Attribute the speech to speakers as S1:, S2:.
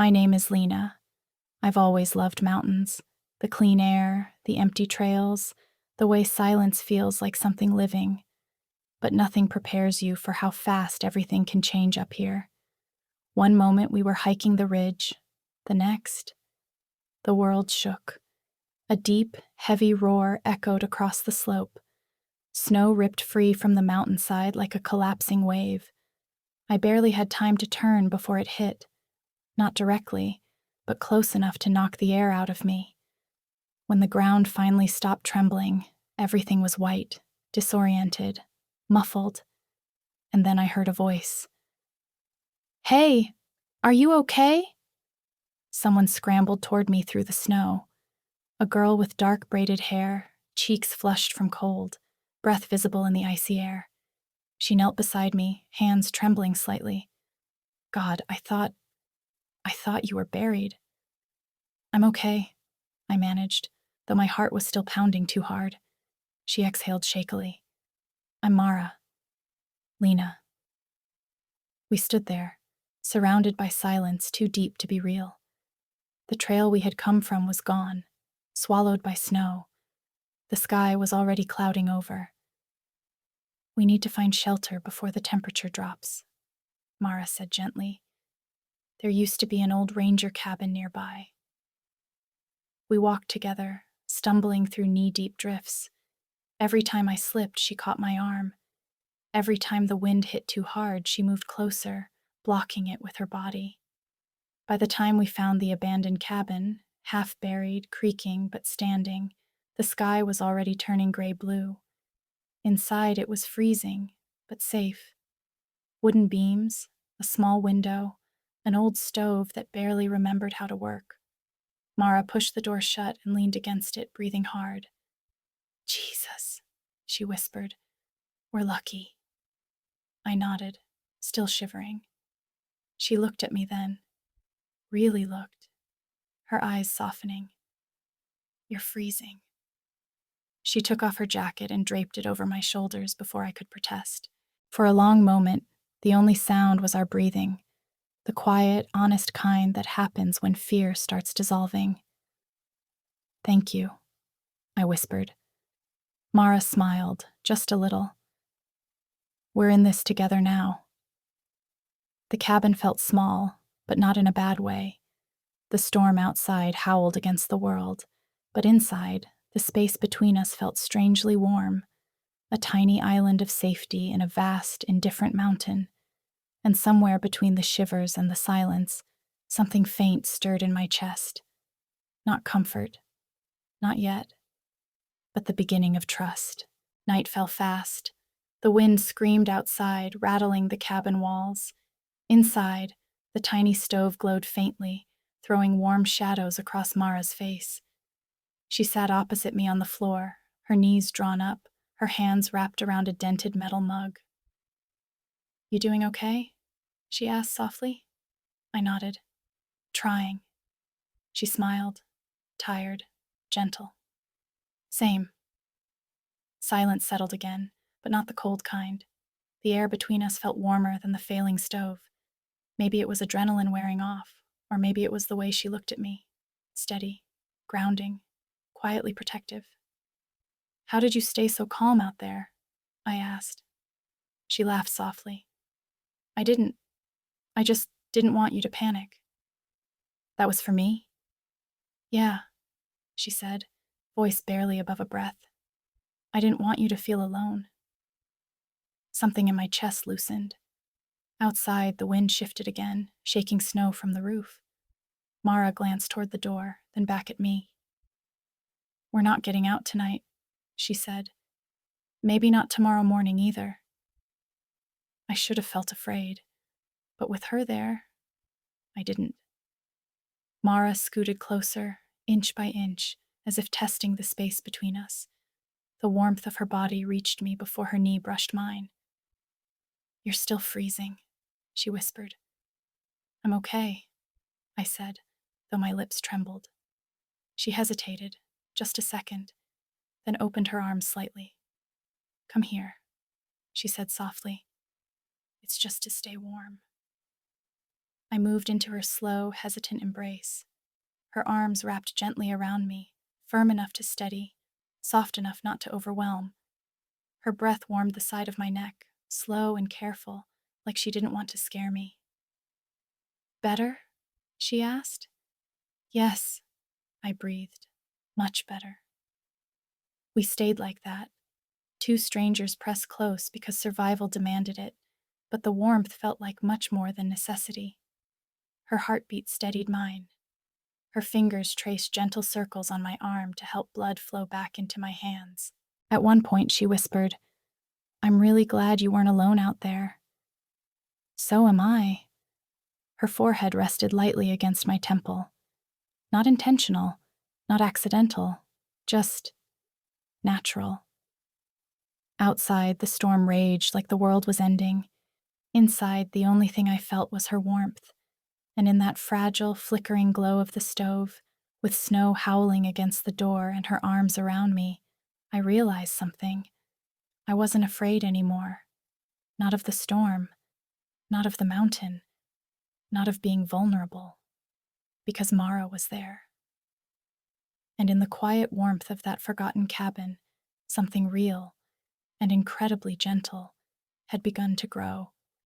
S1: My name is Lena. I've always loved mountains. The clean air, the empty trails, the way silence feels like something living. But nothing prepares you for how fast everything can change up here. One moment we were hiking the ridge, the next, the world shook. A deep, heavy roar echoed across the slope. Snow ripped free from the mountainside like a collapsing wave. I barely had time to turn before it hit. Not directly, but close enough to knock the air out of me. When the ground finally stopped trembling, everything was white, disoriented, muffled. And then I heard a voice. "Hey, are you okay?" Someone scrambled toward me through the snow. A girl with dark braided hair, cheeks flushed from cold, breath visible in the icy air. She knelt beside me, hands trembling slightly. "God, I thought you were buried." "I'm okay," I managed, though my heart was still pounding too hard. She exhaled shakily. "I'm Mara. Lena." We stood there, surrounded by silence too deep to be real. The trail we had come from was gone, swallowed by snow. The sky was already clouding over. "We need to find shelter before the temperature drops," Mara said gently. "There used to be an old ranger cabin nearby." We walked together, stumbling through knee-deep drifts. Every time I slipped, she caught my arm. Every time the wind hit too hard, she moved closer, blocking it with her body. By the time we found the abandoned cabin, half buried, creaking but standing, the sky was already turning gray-blue. Inside it was freezing, but safe. Wooden beams, a small window, an old stove that barely remembered how to work. Mara pushed the door shut and leaned against it, breathing hard. "Jesus," she whispered. "We're lucky." I nodded, still shivering. She looked at me then. Really looked, her eyes softening. "You're freezing." She took off her jacket and draped it over my shoulders before I could protest. For a long moment, the only sound was our breathing, the quiet, honest kind that happens when fear starts dissolving. "Thank you," I whispered. Mara smiled, just a little. "We're in this together now." The cabin felt small, but not in a bad way. The storm outside howled against the world, but inside, the space between us felt strangely warm, a tiny island of safety in a vast, indifferent mountain. And somewhere between the shivers and the silence, something faint stirred in my chest. Not comfort, not yet, but the beginning of trust. Night fell fast. The wind screamed outside, rattling the cabin walls. Inside, the tiny stove glowed faintly, throwing warm shadows across Mara's face. She sat opposite me on the floor, her knees drawn up, her hands wrapped around a dented metal mug. "You doing okay?" she asked softly. I nodded. "Trying." She smiled, tired, gentle. "Same." Silence settled again, but not the cold kind. The air between us felt warmer than the failing stove. Maybe it was adrenaline wearing off, or maybe it was the way she looked at me. Steady, grounding, quietly protective. "How did you stay so calm out there?" I asked. She laughed softly. I just didn't want you to panic." "That was for me?" "Yeah," she said, voice barely above a breath. "I didn't want you to feel alone." Something in my chest loosened. Outside, the wind shifted again, shaking snow from the roof. Mara glanced toward the door, then back at me. "We're not getting out tonight," she said. "Maybe not tomorrow morning either." I should have felt afraid, but with her there, I didn't. Mara scooted closer, inch by inch, as if testing the space between us. The warmth of her body reached me before her knee brushed mine. "You're still freezing," she whispered. "I'm okay," I said, though my lips trembled. She hesitated, just a second, then opened her arms slightly. "Come here," she said softly. "It's just to stay warm." I moved into her slow, hesitant embrace. Her arms wrapped gently around me, firm enough to steady, soft enough not to overwhelm. Her breath warmed the side of my neck, slow and careful, like she didn't want to scare me. "Better?" she asked. "Yes," I breathed. "Much better." We stayed like that, two strangers pressed close because survival demanded it, but the warmth felt like much more than necessity. Her heartbeat steadied mine. Her fingers traced gentle circles on my arm to help blood flow back into my hands. At one point, she whispered, "I'm really glad you weren't alone out there." "So am I." Her forehead rested lightly against my temple. Not intentional, not accidental, just natural. Outside, the storm raged like the world was ending. Inside, the only thing I felt was her warmth. And in that fragile, flickering glow of the stove, with snow howling against the door and her arms around me, I realized something. I wasn't afraid anymore. Not of the storm, not of the mountain, not of being vulnerable, because Mara was there. And in the quiet warmth of that forgotten cabin, something real and incredibly gentle had begun to grow.